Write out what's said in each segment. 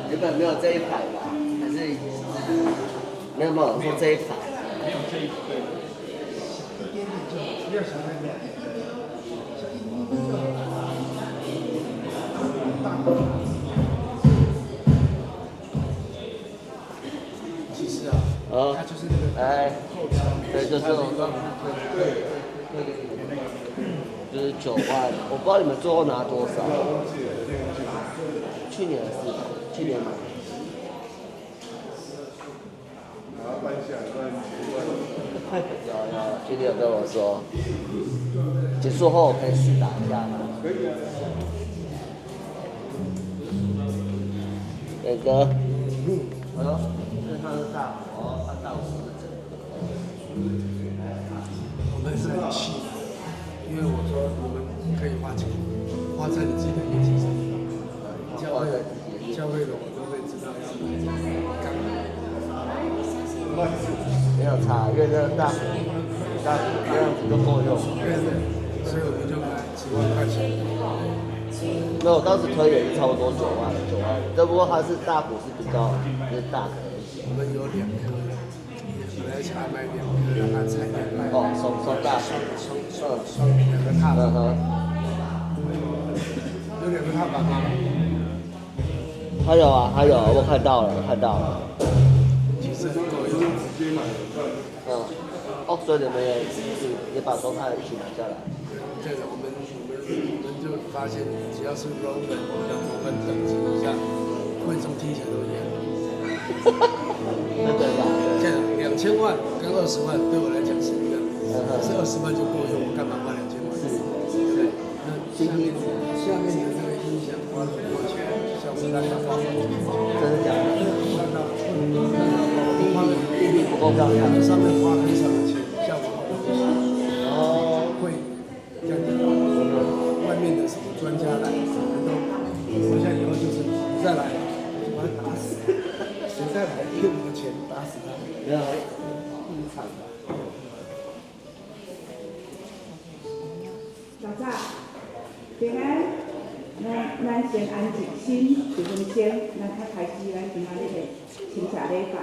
原本没有这一排吧？还是没有说这一排？没有这一对。其实啊，它就是那个对，就是就是9万，我不知道你们最后拿多少。去年是去年买。有，今天有跟我说，结束后可以试打一下吗？可以啊。远哥，哎呦，这上是大火，它到时我们是很气，因为我说我们可以花钱，花在你自己的业绩上。教会的我都会知道要干嘛。没有差，因为这大股这样子就够用。对，所以我们就买10万块钱。那我当时推也是差不多9万，只不过它是大股是比较就是大颗一些。我们有2颗，本来想买2颗，让它踩点卖。哦，双大股，双2个踏板。有2个踏板吗？他有啊，我看到了。其实很够用，直接买。所以你们也把双踏一起拿下来。对的，我们就发现，只要是 Roman 等级以下，会众听起来都一样。对吧？这样2000万跟20万对我来讲是一样，是20万就够用，我干嘛花2000万？对。那下面的这个音响花了很多钱，像我们大家花很多钱，真的假的？花了不够漂亮，上面花很少的钱，效果好东西。会这样子，外面的什么专家来，什么都，我想以后就是你再来，就把他打死。谁再来骗我们钱，打死他。没有，一场吧。早早，平安，咱先安静心，10分钟，咱较开始咱今仔日的清茶礼拜。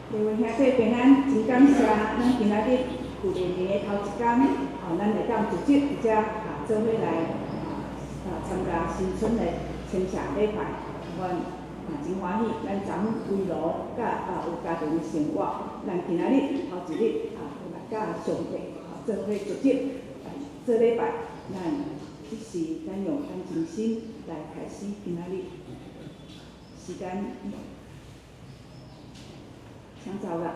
各位兄弟平安，真感谢咱今仔日旧历年的头一天，咱会当组织或者做伙来参加新春的清茶礼拜，阮真欢喜，咱昨昏围炉甲有家庭的生活，咱今仔日头一日来甲上帝做伙组织做礼拜，咱即时咱用咱真心来开始今仔日时间。抢走了。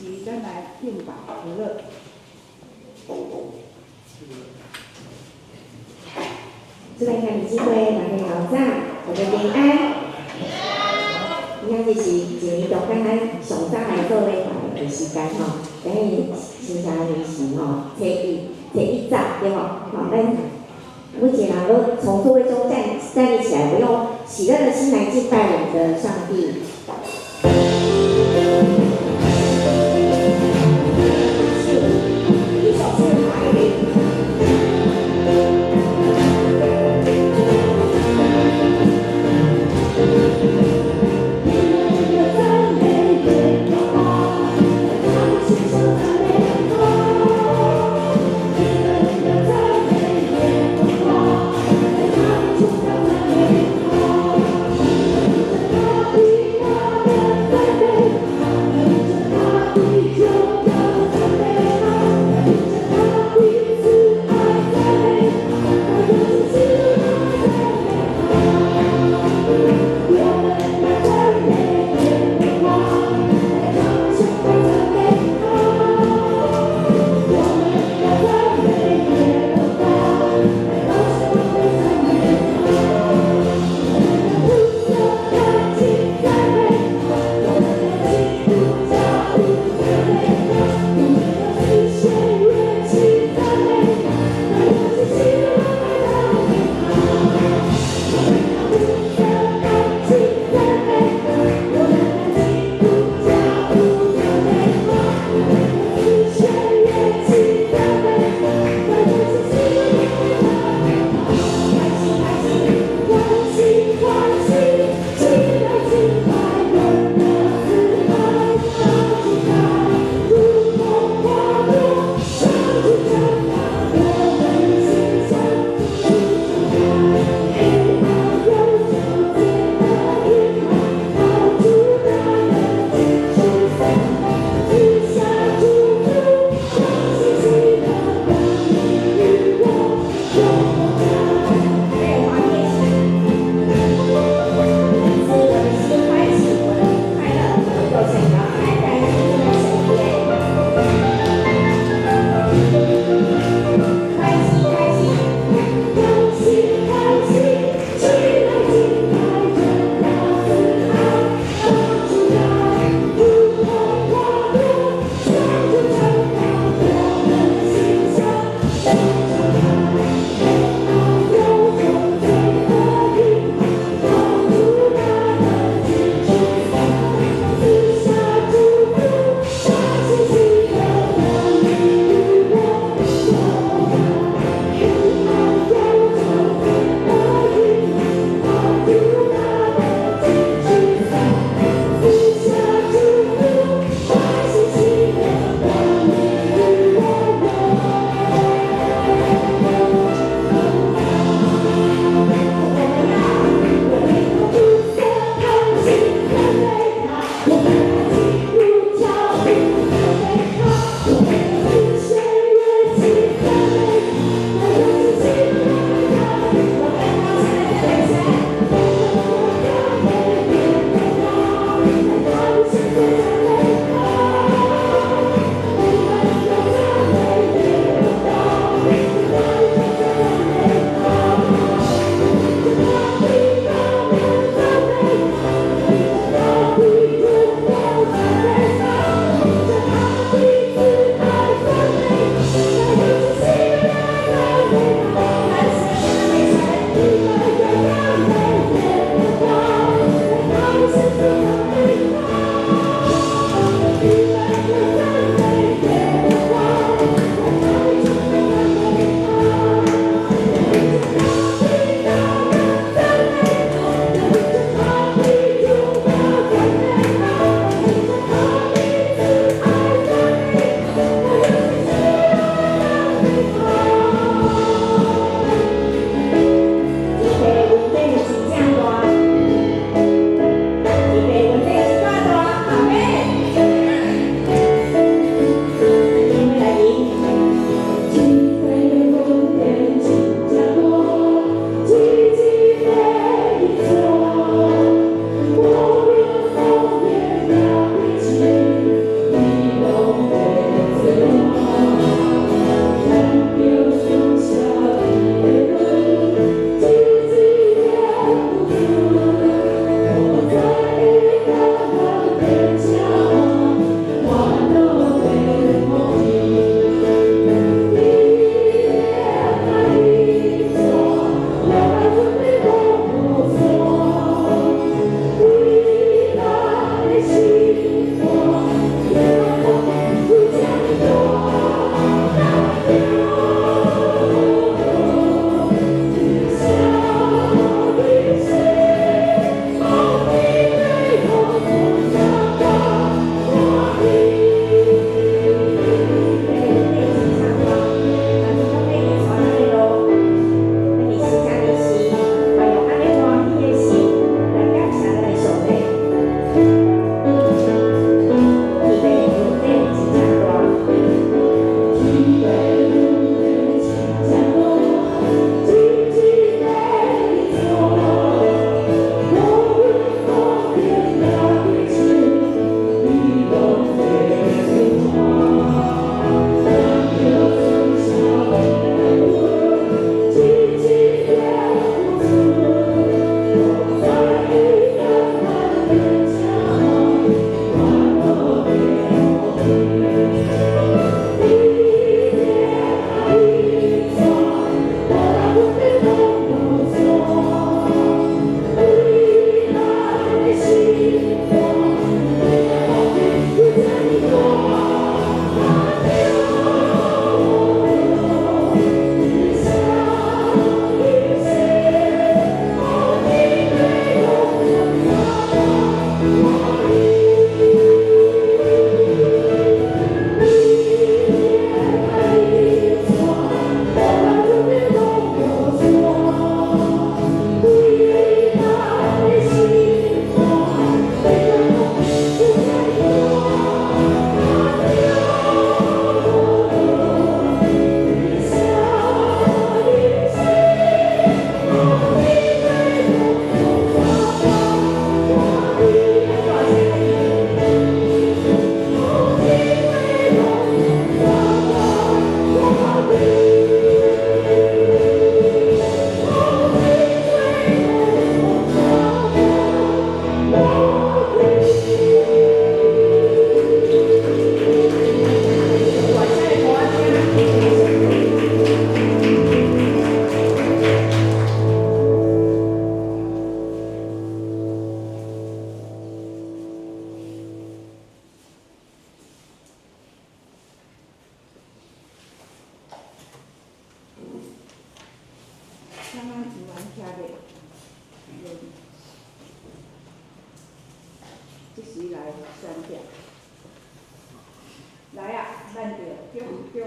时，咱来敬拜和乐。祝大家有机会大家好早，大家平安。今仔日是一年中间咱上早来做礼拜的时间吼，等于新城日时吼，初一早对无？好，咱每一个人都从座位中站立起来，我用喜乐的心来敬拜我们的上帝。一首诗怀里。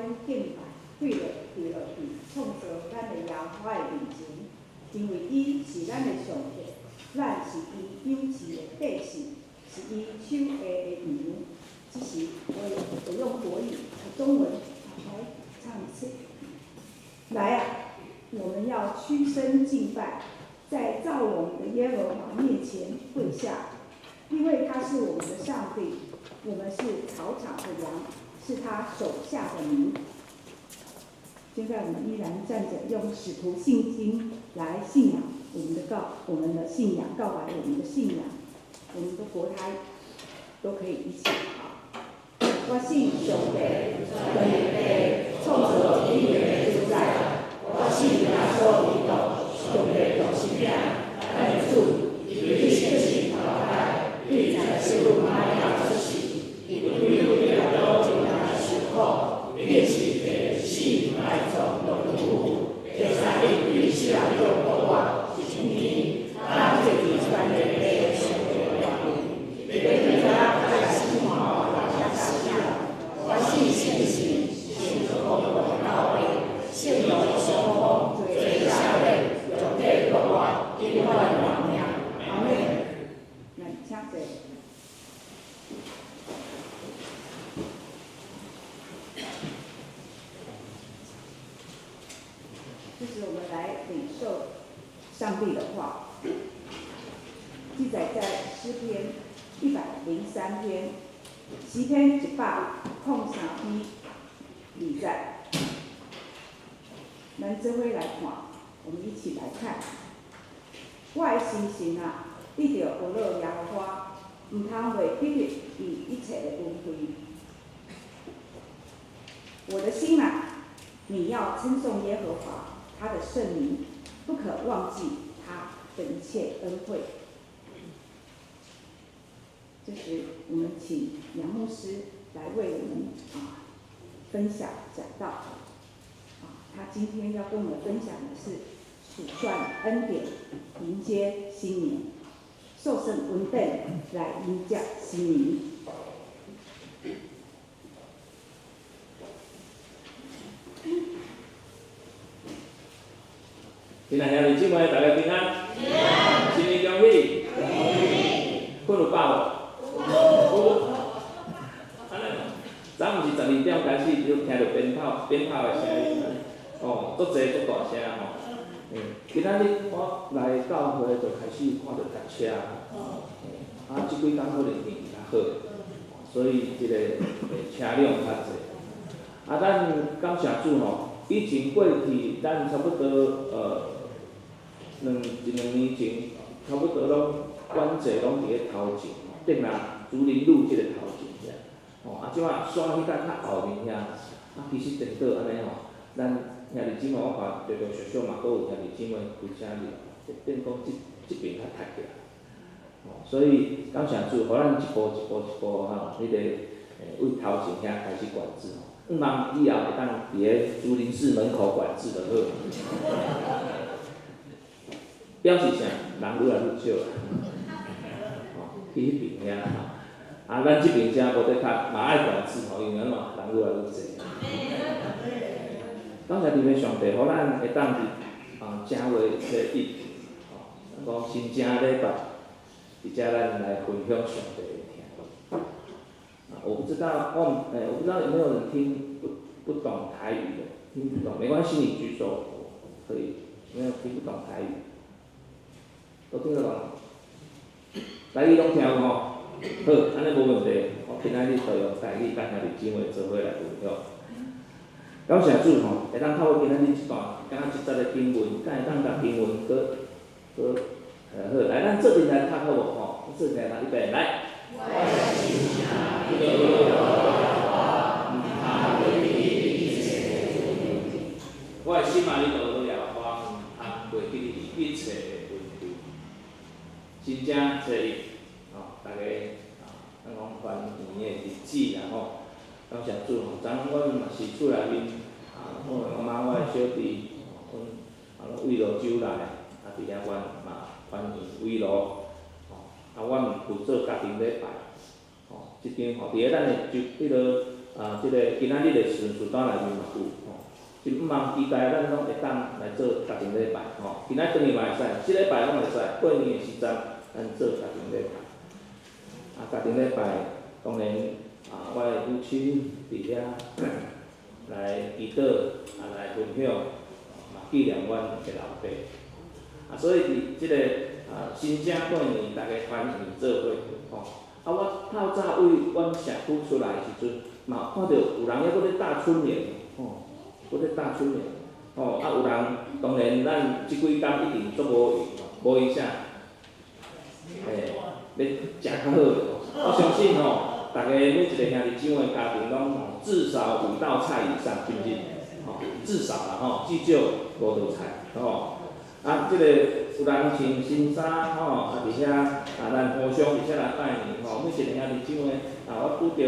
种敬拜对落去，创造咱的耶和华的面前，因为伊是咱的上帝，咱是伊养饲的百姓，是伊手下的羊。只是我用国语、中文来唱一次。来啊，我们要屈身敬拜，在造我们的耶和华面前跪下，因为他是我们的上帝，我们是草场的羊，是他手下的民。现在我们依然站着，用使徒信经来信仰我们的信仰，告白我们的信仰，我们的国台都可以一起好。我信上帝，全能的创造天地的主宰。我信耶稣基督，上帝独生子，咱的主，伊是世头胎，伊在世路马了出世，伊为了了救咱的受苦，变是地死埋葬落土，第三日伊死了又复活，一年，咱这是全人类的上帝的话语，你对咱开始看。我信信心，信公公到位，信有相逢，最下位，有对国外，因为王娘，阿妹。那请坐。这是我们来领受上帝的话，记载在诗篇103篇。诗篇103篇2节，咱做伙来看，我们一起来看。我的心神啊，你着有乐耶和华，唔通袂记得伊一切的恩惠。我的心啊，你要称颂耶和华，他的圣名，不可忘记他的一切恩惠。这时，我们请杨牧师来为我们分享讲道。他今天要跟我们分享的是数算恩典，迎接新年，受圣恩典来迎接新年。今仔兄弟姊妹，大家平安，新年恭喜，困有饱无？咱毋是12点开始就听到鞭炮的声音，足济足大声吼。今仔日我来教会就开始看到塞车，即几天可能天气较好，所以即个车辆较济。咱感谢主吼，以前过去咱差不多一两年前，差不多拢管制拢伫咧头前，顶啦竹林路即个头前遐。即摆山迄甲较后面遐，其实颠倒安尼吼，咱兄弟姊妹我看着着俗俗嘛，佫有兄弟姊妹开车入，变讲即边较踢起来。所以感谢主，互咱一步迄个为头前遐开始管制吼，毋茫以后会当伫咧竹林寺门口管制就好。表示啥？人愈来愈少啦。去迄边遐咱即边遮无得较嘛爱管制吼，因为嘛人愈来愈济。感谢伫咧上帝，互咱会当伫正月初1，讲新正礼拜，伫遮咱来分享上帝的听。我不知道有没有人听不懂台语的，听不懂没关系，你举手可以。没有听不懂台语，都听得懂。台语拢听有吼，好，安尼无问题。我今仔日就用台语甲兄弟姊妹做伙来分享。感谢主吼，会当透过今仔日一段，敢若一节的经文，敢会当甲经文好，来，咱做阵来读好无吼？做阵来预备来。我的心啊，你就了我通袂记你一切的恩惠。真正初1，大家咱讲翻年的日子啦吼，感谢主吼。昨阮嘛是厝内面，我妈我的小弟，阮为罗酒来，伫遐阮嘛欢迎为罗，阮负责家庭礼拜，即张吼，伫咧咱的迄个即个今仔日的时阵，厝单内面嘛有吼，就毋茫期待咱拢会当来做家庭礼拜吼。今仔转去嘛会使，即礼拜拢会使，过年的时阵咱做家庭礼拜。家庭礼拜当然我的母亲伫遐来祈祷，来分享，纪念阮的老爸。所以伫即个新正过年，大家团圆做伙吼。我透早为阮社区出来的时阵，嘛看到有人还搁咧搭春联吼，搁咧搭春联吼。有人当然咱即几工一定做无闲啥，要食较好的。我相信吼，大家每一个兄弟姊妹家庭拢至少5道菜以上，是毋是？吼，至少啦吼，至少5道菜吼。即个有人穿新衫吼，伫遐咱互相伫遮来拜年吼，每一个兄弟姊妹我拄着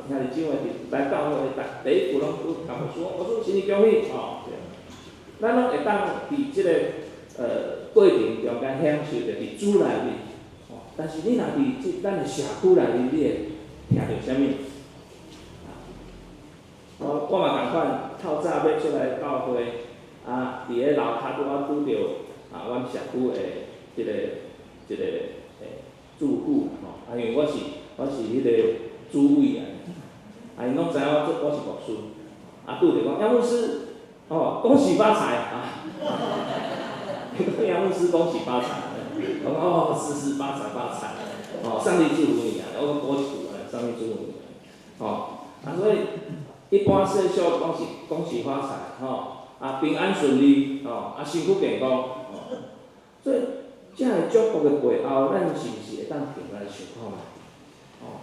兄弟姊妹来教会第一句拢甲我说，我说新年恭喜吼。咱拢会当伫即个过程中间享受着伫主内面吼，但是你若伫咱的社区内面，你会听到啥物？我嘛共款，透早要出来教会。伫个楼骹我拄着阮社区的即个住户吼，因为我是迄个主委啊，因拢知影我是牧师，拄着讲杨牧师，恭喜发财杨牧师恭喜发财，我讲是发财，上帝祝福你啊，我讲上帝祝福你，所以一般说笑讲是恭喜发财平安顺利身躯健康所以这个祝福的背后，咱是不是会当停来想看卖？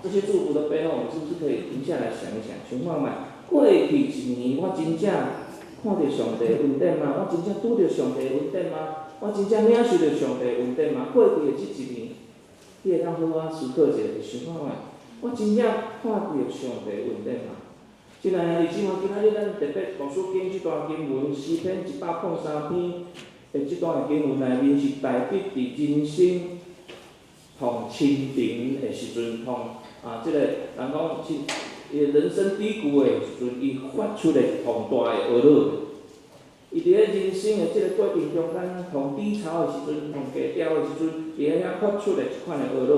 这些祝福的背后，我们是不是可以停下来想一想，想看卖？过去一年，我真正看到上帝恩典吗？我真正拄到上帝恩典吗？我真正领受到上帝恩典吗？过去的这一年，你会当好好思考一下，想看卖？我真正看到上帝恩典吗？亲爱的姊妹，今仔日咱特别读书经这段经文，诗篇103篇的这段经文内面是代表伫人生同亲情的时阵，同这个人讲伊人生低谷的时阵，伊发出的同大的懊恼。伊伫咧人生的这个过程中间，同低潮的时阵，同低调的时阵，伊遐发出的一款的懊恼，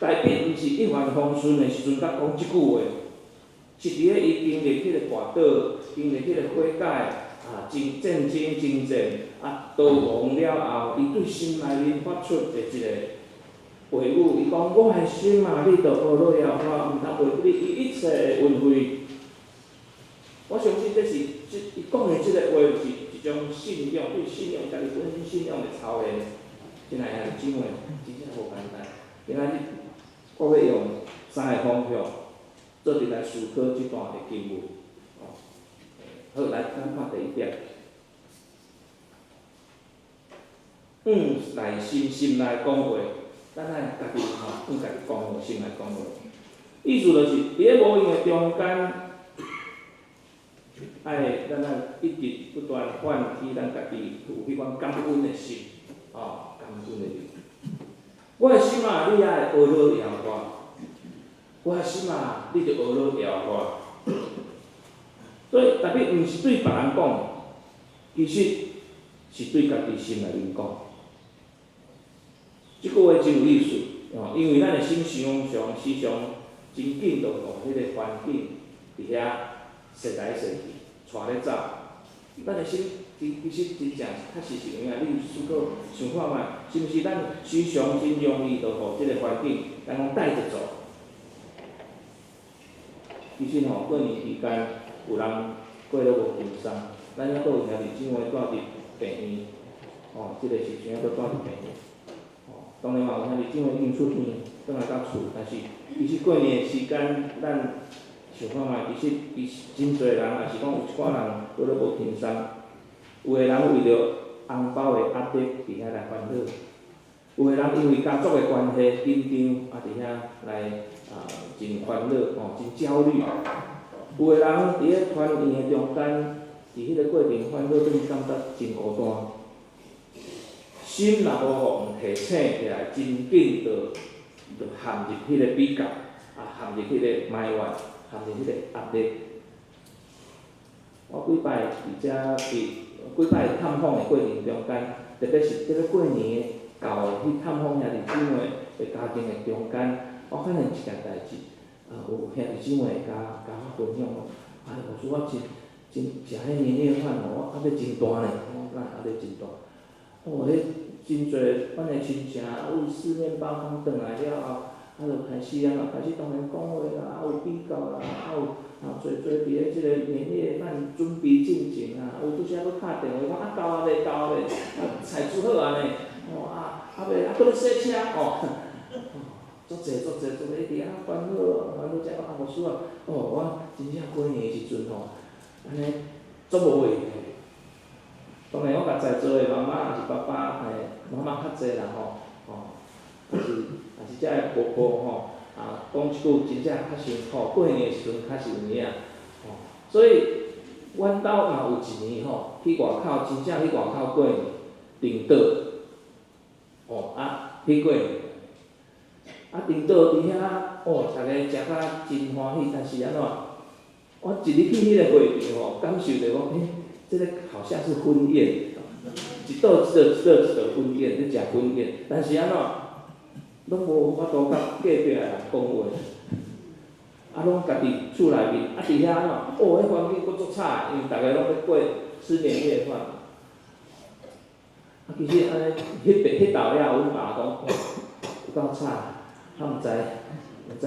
代表毋是一帆风顺的时阵，甲讲即句话。是伫咧伊经历迄个跋倒，经历迄个火解，真战争征战，逃亡了后，伊对心内面发出的一个话语，伊讲：我的心啊，你著懊恼了，我毋通为你一切的运费。我相信这是伊讲的即个话是一种信仰，对信仰家己本身信仰的操练。真系啊，姊妹，真正无简单。今仔日我要用3个方向。做伫来思考即段的经文，好，来咱看第一点。内心内讲话，咱爱家己家己讲话，心内讲话。意思就是伫咧无用的中间，咱一直不断唤起咱家己有迄款感恩的心，感恩的心。我的心啊，你爱懊恼了我。我的心啊，你着懊恼了我。所以，特别毋是对别人讲，其实是对家己心内面讲。即句话真有意思，因为咱的心时常真紧就互迄个环境伫遐踅来踅去，带咧走。咱的心其实真正确实是有影，你有思考想看觅，是毋是咱时常真容易就互即个环境咱讲带着走？其实过年期间有人过了无平伤，咱还佫有兄弟姊妹住伫病院，即个时阵还佫住伫病院。当然嘛，有兄弟姊妹因出院转来到厝，但是其实过年的时间，咱想看觅，其实真侪人也是讲有一寡人佫了无平伤，有的人为着红包的压力伫遐来烦恼，有的人因为家族的关系紧张伫遐来真烦恼真焦虑。有的人伫咧团圆的中间，伫迄个过程烦恼中感觉真孤单。心若无互提醒起来，真紧就陷入迄个比较，含入迄个埋怨，含入迄个压力。我几摆伫遮几摆探访的过程中间，特别是即个过年到的去探访兄弟姊妹的家庭的中间，我发现一件代志，有兄弟姊妹甲我分享哦，老师我真食迄年夜饭哦，我压力真大呢，压力真大。迄真侪阮的亲戚有四面八方转来了后，就开始开始当然讲话啦，有比较啦，有做伫咧即个年夜饭准备进前有拄则佫打电话讲到未，菜煮好啊呢，佫咧洗车足济，一直烦恼遮老师我真正过年的时阵安尼足无话题。当然，我甲在座的妈妈还是爸爸，妈妈较济啦还是遮个婆婆讲一句真正较辛苦，过年的时阵较是有影所以，阮兜嘛有一年去外口，真正去外口过年，订岛去过年，订岛伫遐大家食甲真欢喜，但是安怎？我一入去迄个会场感受着讲这个好像是婚宴，一道婚宴，咧食婚宴，但是安怎，拢无法度甲隔壁的人讲话，拢家己厝内面，伫遐安怎，迄环境佫足差，因为大家拢咧过吃年夜饭。其实安尼，迄道了，阮爸讲，有够差，毋知咧食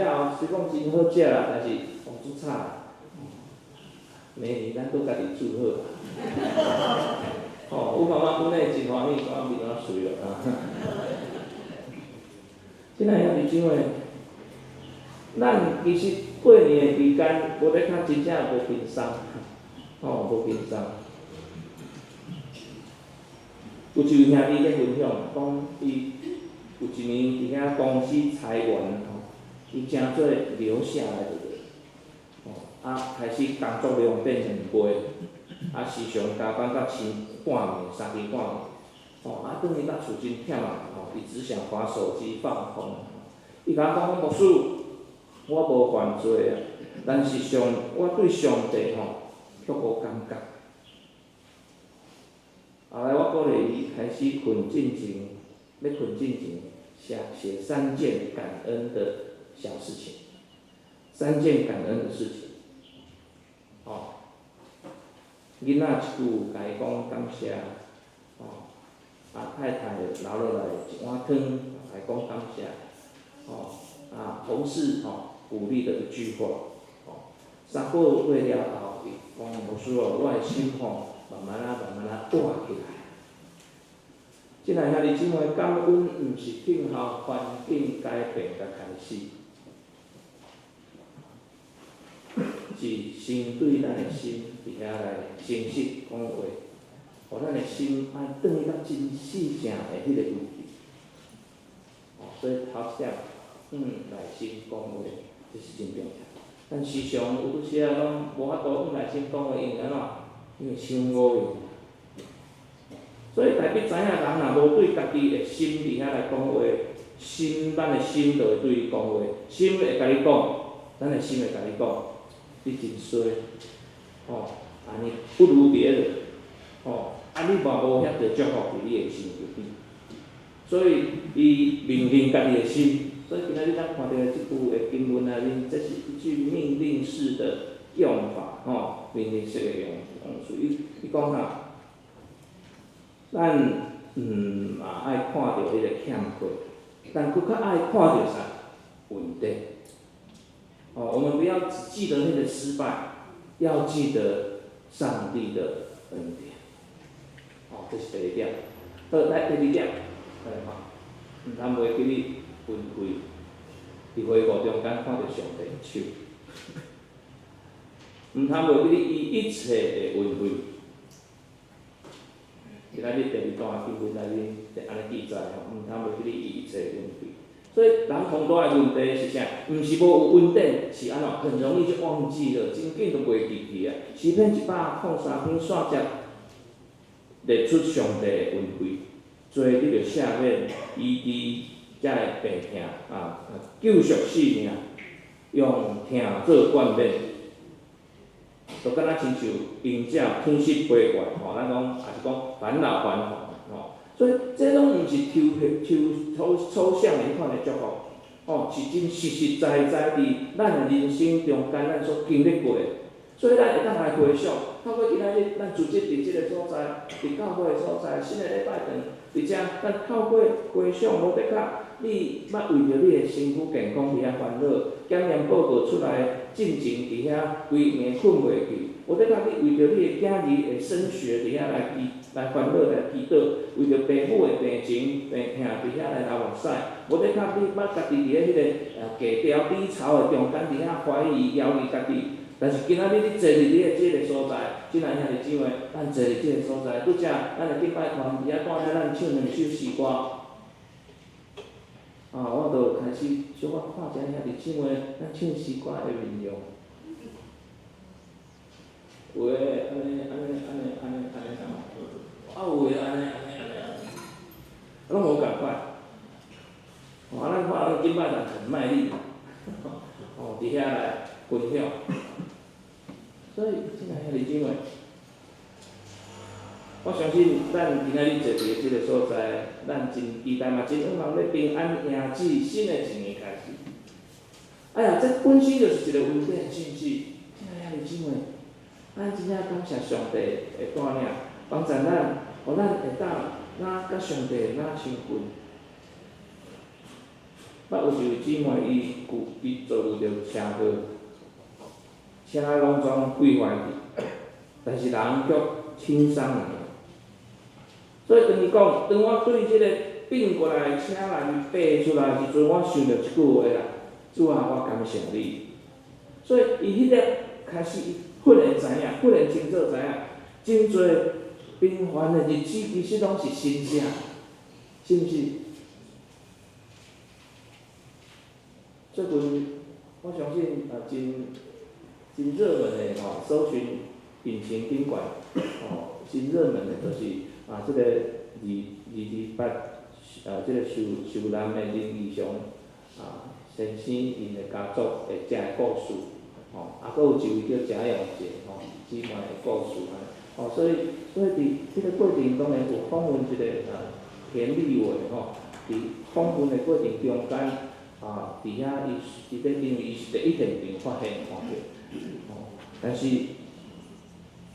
了，虽讲真好食啦，但是足差。明年咱都家己煮好。阮妈妈本来真欢喜，我面仔水即个兄弟姊妹，咱其实过年的期间，无咧较真正无轻松，无轻松。有一位兄弟咧分享，讲伊有一年伫遐公司裁员伊真做留下来的。开始工作量变2倍，时常加班到半暝、3更半暝，转去到厝真忝伊只想滑手机放空。伊甲我讲，牧师，我无犯罪但是我对上帝却无感觉。后来我鼓励伊开始困进前，要困进前写3件感恩的小事情，3件感恩的事情。囡仔一句甲伊讲感谢，太太留落来一碗汤，甲伊讲感谢，同事鼓励的一句话，3个月了后，伊讲牧师我的心慢慢活起来。即个兄弟姊妹，感恩毋是等候环境改变才开始。是先对咱的心伫遐来诚实讲话，互咱的心爱转去到真细正的迄个位置。所以头一点，内心讲话，这是真重要。但时常有拄时拢无法度内心讲话，因为安怎？因为伤无用。所以代表知影人若无对家己的心伫遐来讲话，咱的心就会对伊讲话，心会甲你讲，咱的心会甲你讲。你真衰，安尼不如别人，你嘛无遐着祝福伫你的心内面，所以伊命令家己的心。所以今仔日咱看到的即句的经文内面，这是一句命令式的用法，命令式的用词。伊讲咱爱看到迄个欠缺，但佫较爱看到啥稳定。我们不要只记得那个失败，要记得上帝的恩典。这是第一点。来第二点，毋通袂记你分开，伫会务中间看到上帝的手，毋通袂记你伊一切的恩惠。今仔日第2段经文内面就安尼记载毋通袂记你伊一切的恩惠。所以人上大的问题是啥？毋是无有稳定，是安怎？很容易就忘记了，真紧就袂记去诗篇103篇3节列出上帝的恩惠，做你着赦免、医治、才会病痛救赎性命，用痛做冠冕，就敢若亲像鹰鸟天失飞怪咱讲也是讲返老还童所以这拢毋是抽象的迄款的祝福是真实实在在伫咱的人生中间咱所经历过的。所以咱会当来回想，透过今仔日咱组织伫即个所在，伫教会的所在，新的礼拜堂，伫遮咱透过回想罗德卡，你捌为着你的身躯健康伫遐烦恼，检验报告出来，进前伫遐规暝困袂去。罗德卡，你为着你的囝儿的升学伫遐来烦恼来祈祷，为着父母的病情病痛伫遐来流目屎。罗德卡，你捌家己伫迄个低潮低潮的中间伫遐怀疑犹豫家己。但是今仔日你坐伫你的即个所在，即个兄弟姊妹，咱坐伫即个所在，拄则咱的敬拜团伫遐带领咱唱两首诗歌。我就开始小可看一下兄弟姊妹，咱唱诗歌的面容。有诶，安尼啥？有诶，安尼，拢无共款。咱看咱敬拜团很卖力，伫遐来分享。所以，亲爱兄弟姊妹，我相信咱今仔日坐伫即个所在，咱真期待嘛，真希望要平安迎接新的一年开始。哎呀，这本身就是一个温馨的信息，亲爱兄弟姊妹，咱真正感谢上帝的带领，帮助咱，互咱会当甲上帝亲近。捌有一位姊妹，伊做着车祸。车拢总毁坏去，但是人却轻伤了。所以等于讲，当我对即个并过来车内面爬出来时阵，我想到一句话啦：主啊，我感谢你。所以伊迄个开始忽然知影，忽然清楚知影，真侪平凡的日子其实拢是神圣，是毋是？最近我相信真热门的搜寻引擎顶管真热门的就是这个28这个受难的林义雄先生因的家族的这个故事佫有一位叫贾永杰姊妹的故事所以伫这个过程当然有访问一个田立伟伫访问的过程中间伫遐伊咧因为伊是第一现场发现看到。但是，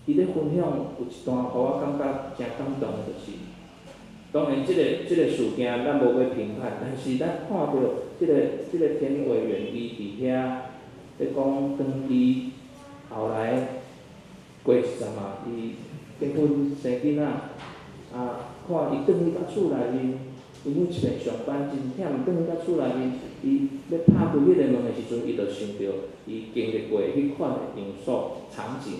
伊咧分享有一段，互我感觉真感动的，就是，当然即个事件咱无要评判，但是咱看到即个田委员伊伫遐咧讲，当伊后来过10嘛，伊结婚生囡仔，看伊转去到厝内面，伊每一遍上班真忝，转去到厝内面，伊要拍开迄个门的时阵，伊就想到伊经历过迄款的场所场景。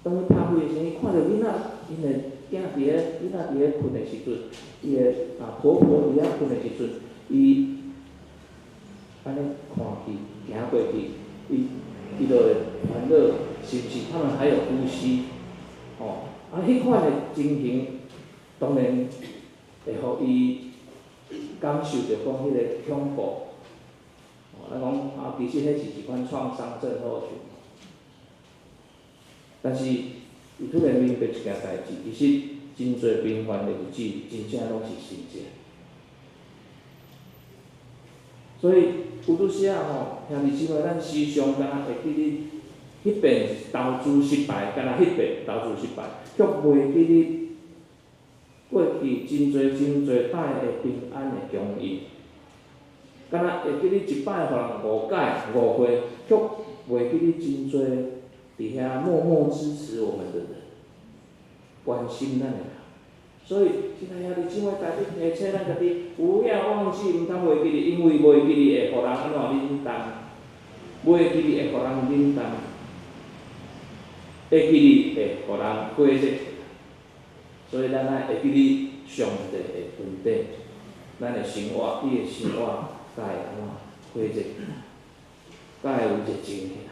当伊拍开的时阵，伊看到囡仔，因的囝伫咧，囡仔伫咧困的时阵，伊的婆婆伫遐困的时阵，伊安尼看去，行过去，伊就会烦恼，是不是他们还有呼吸？迄款的情形，当然会互伊感受到讲迄个恐怖。咱讲其实迄是一款创伤症候群。但是伊突然明白一件代志，其实真侪平凡的日子，真正拢是神迹。所以有拄时兄弟姊妹，咱时常敢若会记你迄遍投资失败，敢若迄遍投资失败，却袂记你过去真侪摆的平安的供应。敢若会记你一摆互人误解误会，却袂记你真侪伫遐默默支持我们的人，关心咱的人。所以，亲爱兄弟姊妹，家己提醒咱家己，不要忘记，毋通袂记你，因为袂记你会互人安怎冷淡，袂记你会互人冷淡，会记你会互人过热。所以，咱会记你上帝的恩典，咱的生活，你的生活。才会安怎火热，才会有热情起来。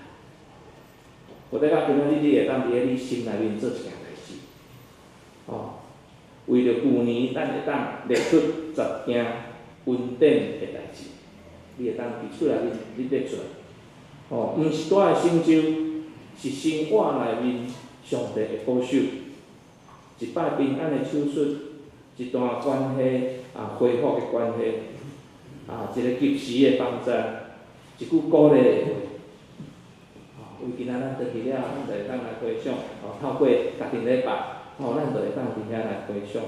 我得到今仔日你会当伫咧你心内面做一件代志，为着旧年咱会当列出10件稳定的代志，你会当伫厝内面你列出来。哦，毋是大的成就，是生活内面上帝的保守，一摆平安的手术，一段关系恢复的关系，一个及时的帮助，一句鼓励的话。为今仔咱倒去了，咱就会当来回想，透过家庭礼拜，咱就会当伫遐来回想。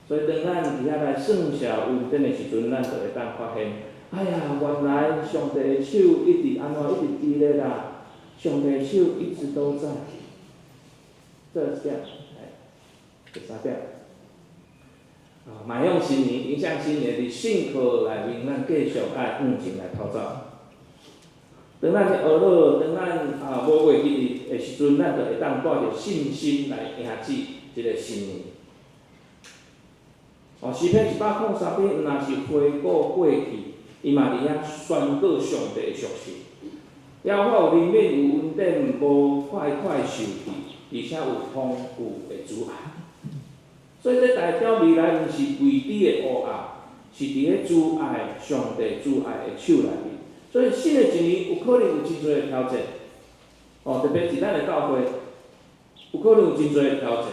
所以当咱伫遐来算小稳定的时阵，咱就会当发现，哎呀，原来上帝的手一直安怎一直伫咧啦，上帝的手一直都在。这点，第三点，迈向新年，迎向新年，伫信靠内面，咱继续爱用情来透走。当咱学老，当咱无话记的时阵，咱就会当带着信心来迎接即个新年。诗篇103篇，若是回顾过去，伊嘛伫遐宣告上帝的属性。也我有人免有稳定，无快快受气，而且有丰富的阻碍。所以这代表未来毋是未知的黑暗，是伫咧阻碍上帝阻碍的手内面。所以新的一年有可能有真侪的挑战，特别是咱的教会，有可能有真侪的挑战。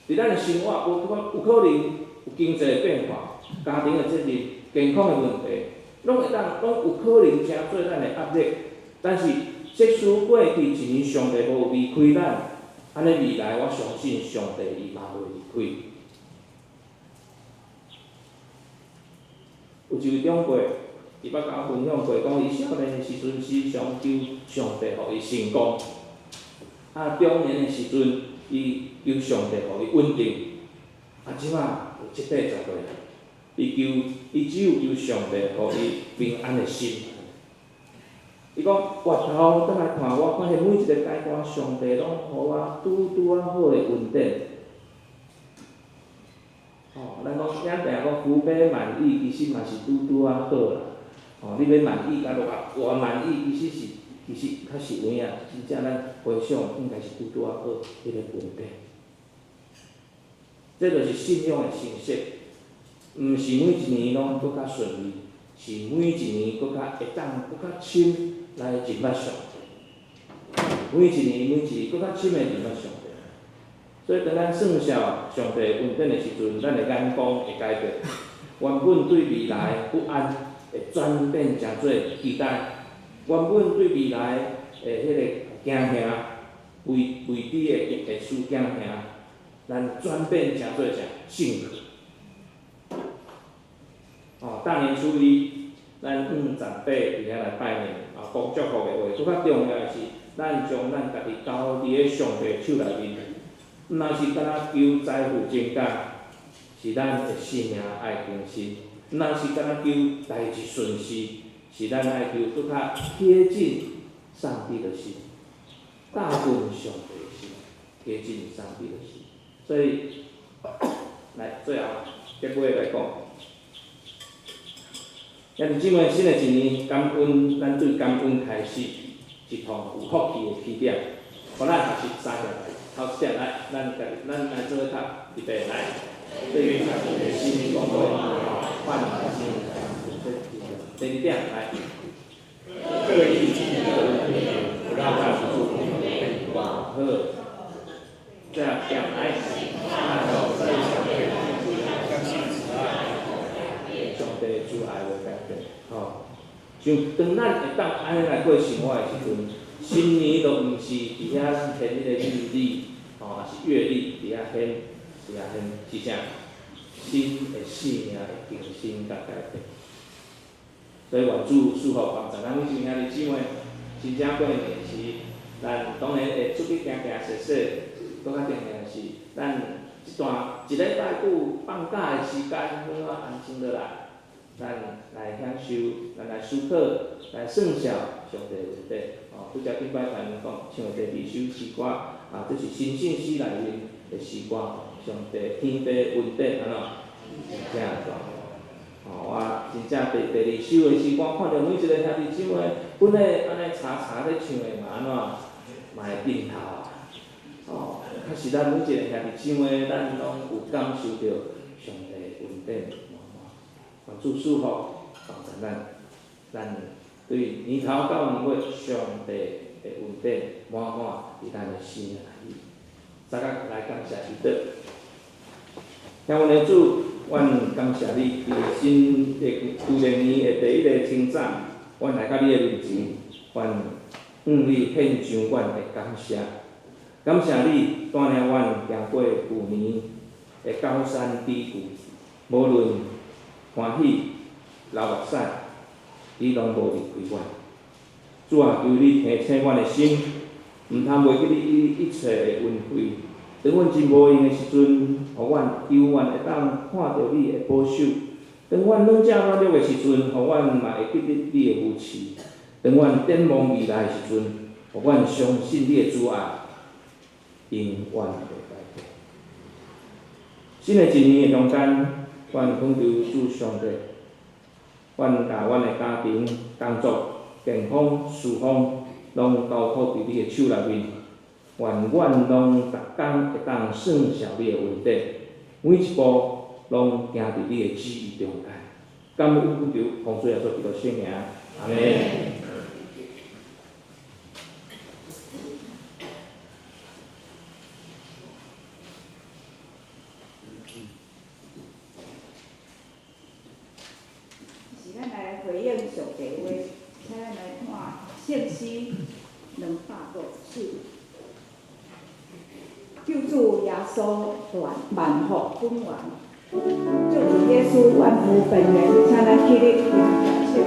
伫咱的生活有可能有经济的变化，家庭的责任、健康的问题，拢有可能成做咱的压力。但是即使过去一年上帝无离开咱，安尼未来我相信上帝伊嘛袂离开。有一位长辈，伊捌甲我分享过，讲伊少年的时阵时常求上帝互伊成功，中年的时阵伊求上帝互伊稳定，即摆有70岁，伊只有求上帝互伊平安的心。伊讲回头倒来看我，发现每一个阶段上帝拢互我拄好的稳定。咱定讲福杯满意，其实嘛是拄好啦。你要满意，甲偌满意，其实较实有影，真正咱回想应该是拄好迄个稳定。这就是信仰的形式，毋是每一年拢搁较顺利，是每一年搁较会当搁较深来认捌上帝。每一年搁较深的认捌上帝。所以当咱算小上帝稳定的时阵，咱的眼光会改变。原本对未来不安，会转变成做期待；原本对未来的迄个惊吓、未知的会输惊吓，咱转变成做啥信靠。大年初一，咱长辈伫遐来拜年，讲祝福的话，更较重要的是，咱将咱家己交伫咧上帝手内面。毋若是干那求财富增加，是咱的生命爱更新；毋若是干那求代志顺遂，是咱爱求更较贴近上帝的心，大近上帝的心，贴近上帝的心。所以，来最后结尾来讲，咱姊妹新的一年感恩，咱对感恩开始一趟有福气的起点，互咱学习3件代志。头一点来，咱来做一读，预备来。对于咱的心广阔，焕然新第二点来。刻意记忆的问题，不让它祝福往后。这样点来，按照分享的相信慈爱，上帝主爱会改变。像当咱会当安尼来过生活的时阵。新年都毋是伫遐咱填迄个日历，是月历伫遐填，是啥？新的生命的更新甲改变。所以愿主祝福帮助咱每一位兄弟姊妹，真正过年时，咱当然会出去行行踅踅，搁较重要是，咱一礼拜久放假的时间，好啊安静落来，咱来享受，咱来思考，来算小上帝的问题。拄则顶摆咱讲唱的第2首诗歌，这是新信息内面的诗歌，上帝天地稳定安怎，真大。我真正第2首的诗歌，看到每一个兄弟姊妹本来安尼查咧唱的嘛安怎，嘛会点头啊。确实咱每一个兄弟姊妹，咱拢有感受到上帝的稳定。典满满，愿主祝福帮助咱对年头到年尾上帝的恩典满满伫咱的心内里。再甲来感谢伊德，向阮的主，阮感谢你，伫新的旧历年的第一个清早，阮来到你的面前，阮向你献上阮的感谢。感谢你带领阮行过旧年的高山低谷，无论欢喜流目屎，你拢无离开阮。主啊，求你提醒阮的心，毋通袂记你一切的恩惠。当阮真无用的时阵，互阮永远会当看到你的保守；当阮软正软弱的时阵，互阮嘛会记得你的扶持；当阮展望未来的时阵，互阮相信你的主爱，永远袂改变。新的一年的中间，阮恳求主上帝，阮甲阮的家庭、工作、健康、事奉，拢交托伫你的手内面。愿阮拢逐工会当算效你的恩典，每一步拢行伫你的旨意中间。感恩恳求，奉主耶稣基督圣名，阿门。是咱来回应上帝话，请咱来看圣诗254。救主耶稣万福君王，救主耶稣万福本源，请咱起立，感谢。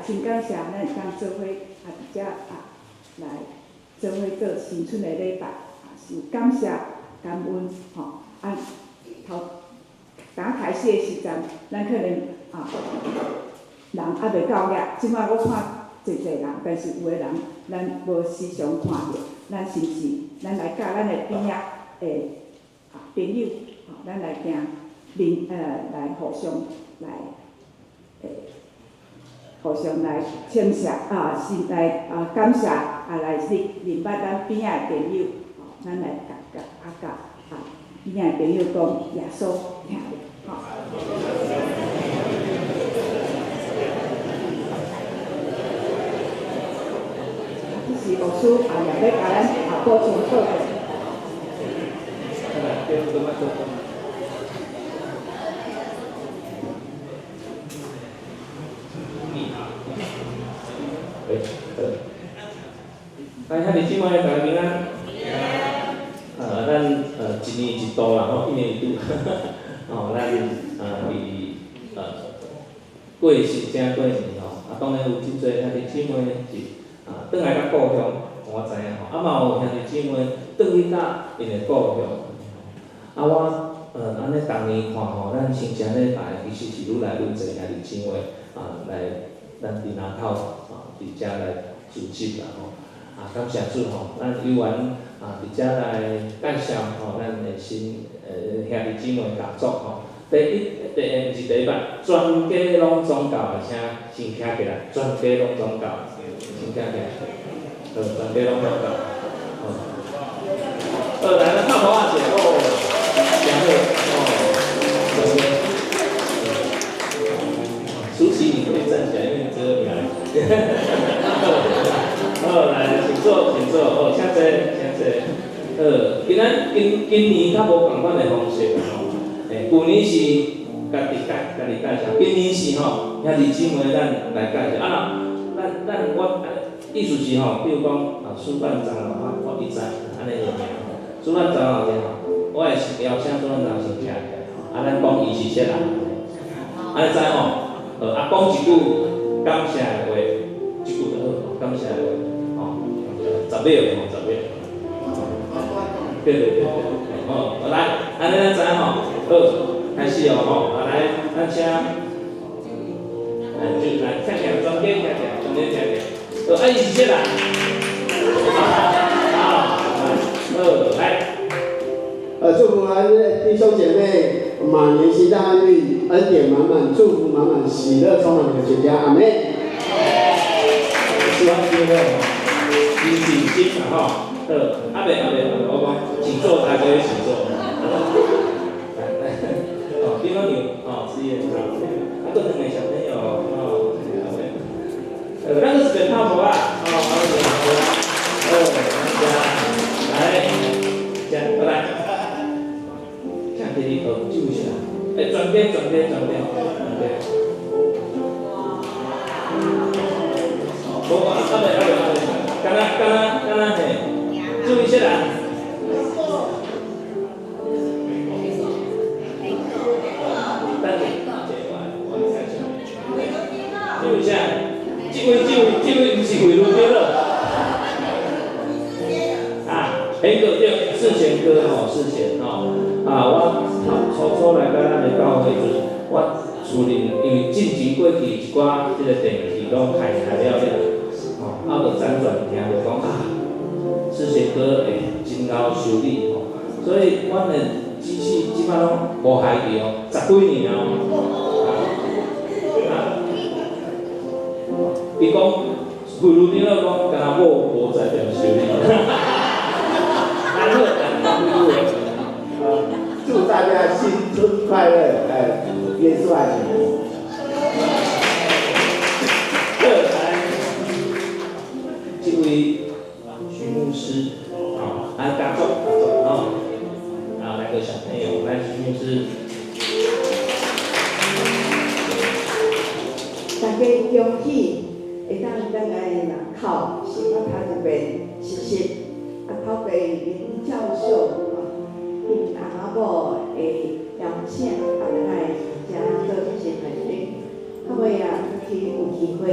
真感谢，咱会当做伙伫遮来做伙做新春的礼拜，是感谢感恩头刚开始的时阵，咱可能人还袂够额，即摆我看侪人，但是有的人咱无时常看到，咱是毋是咱来教咱的边仔的朋友，咱来行来互相来互相来称谢是来感谢来认捌咱边仔的朋友，咱来甲边仔的朋友讲耶稣听咧，这是牧师也要甲咱补充报告。来，兄弟姊妹，大家平安。咱一年一度啦，吼，一年一度，吼，咱伫过时正过年吼，当然有真侪兄弟姊妹是转来到故乡，我知影吼，嘛有兄弟姊妹转去到因的故乡。我安尼逐年看吼，咱新城礼拜其实是愈来愈侪兄弟姊妹来咱伫南口伫遮来组织啦吼。感谢主吼，咱有缘伫遮来介绍吼，咱的新兄弟姊妹合作吼。第一毋是第一摆，全家拢宗教的，请先站起来，全家拢宗教，先站起来，全家拢宗教。来，咱拍头啊，姐哦，然后舒淇，你可以站起来，因为只有你来。来，请坐，请坐。请坐，请坐。今年较无共款的方式吼。旧年是家己介绍，今年是吼兄弟姊妹咱来介绍。咱我意思是吼，比如讲苏办长我伊知安尼个名。苏办长后面吼，我会邀请苏办长先站起来，咱讲伊是啥人，安尼知吼？讲一句感谢的话，一句就好，感谢的话。10秒吼，10秒。对，来，安尼咱知吼，好，开始哦吼，来，咱请，就来站起来，专家站起来，专家站起来，伊是啥人？来，祝福咱弟兄姐妹马年行大运，恩典满满，祝福满满，喜乐充满你的全家，阿门。喜欢听的。是信心嘛吼，阿袂，我讲，请坐，大家可以请坐。比方牛，吃烟草，还有两个小朋友，那个是ben泡芙啊，来，看这里注意一下，转边，阿袂。刚刚嘿，注意一下啦。注意一下，这位不是回路边了。迄个对，世贤哥吼，世贤吼，我初来到咱的教会时，我厝里因为进前过去一寡即个电器拢开了。就辗转听着讲世贤哥会真够修理吼，所以阮的机器即摆拢无害去哦，10几年哦。伊讲，规路顶了讲，敢若某无在点修理。祝大家新春快乐，耶稣爱你。这位徐牧师，家族来个小朋友，来徐牧师。大家恭喜，会当咱来南口是我头一遍实习，头边林教授，因阿某会邀请咱来遮做这些培训，尾有机会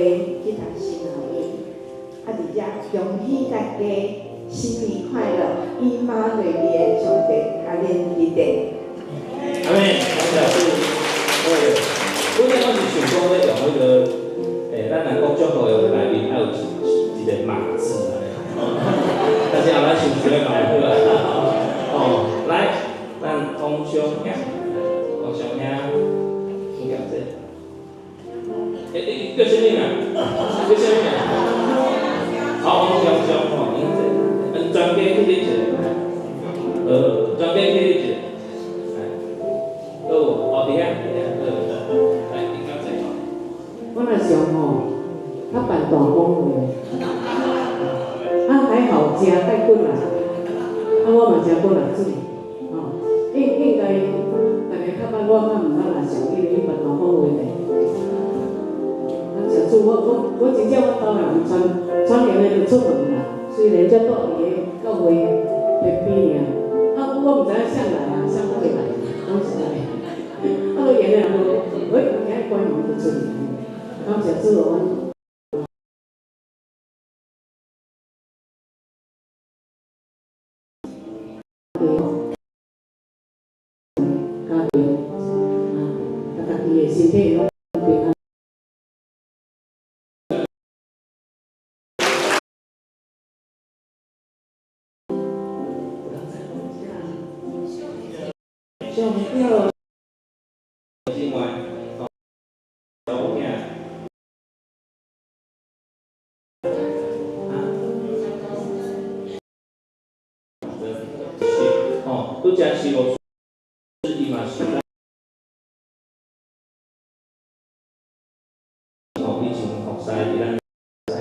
去读新学院。伫遮恭喜大家新年快乐，伊妈瑞丽上帝甲恁一定。阿妹，感谢主。本来我是想讲要用迄个，咱南国祝福的内面还有一个马字但是后来想想要搞好。来，咱王兄兄，你讲这。叫什么名？叫什么名？好，王兄吼，您专家去理解，专家去理解，后底下，来，你讲这个。我若想吼，较办大公会，还好食带滚啦，我嘛食滚啦水，应该大家较捌我较毋捌啦，上因为办大公会咧，小主我我真正我兜人传连的就出门啦，虽然才到伊个到位偏僻尔，我毋知影谁来啊，谁不会来，讲实在。我演的人都，我今日关门就出去，感谢主哦。家庭啊，家己的身体拢平安。小票。另外，小囝，哦，拄则是无，伊嘛是。哦，以前服侍伫咱两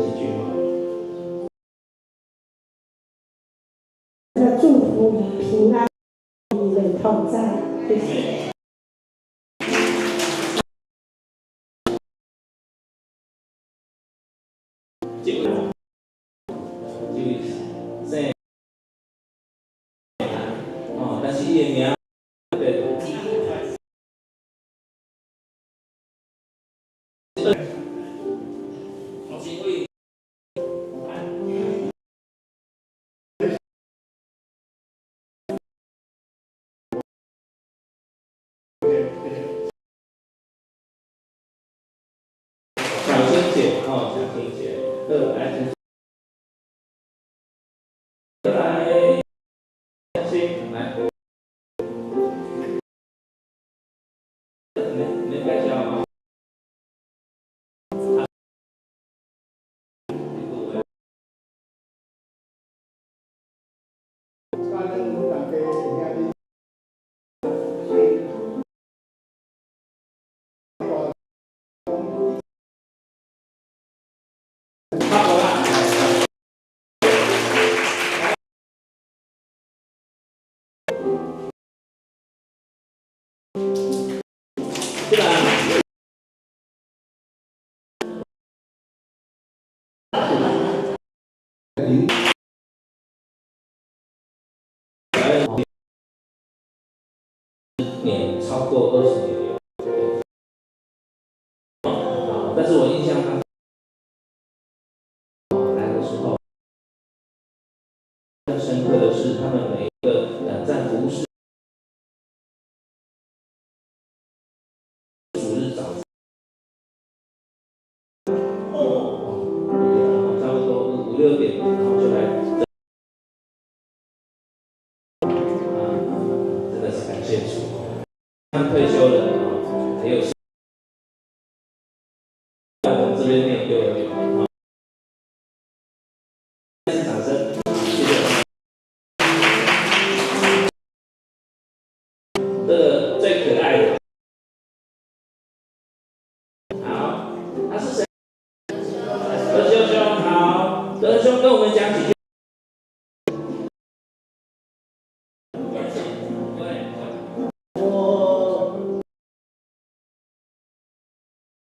几句嘛。祝福你平安，你的同在，谢谢。但是伊的名，对。因为。小青姐，哦，小青姐，来。来，行，来，你介绍啊。是吧？年超过20年了，但是我印象当中，来的时候，更深刻的是他们每一个在服侍主日早上，差不多5、6点，然后就来。真的是感谢主。刚退休的啊，还有我们这边念幼儿园啊，掌声，谢谢。这个最可爱的，好，他是谁？德修兄好，德修跟我们讲几句。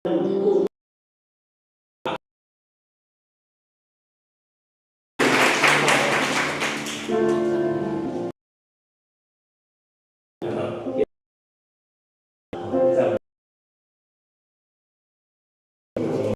我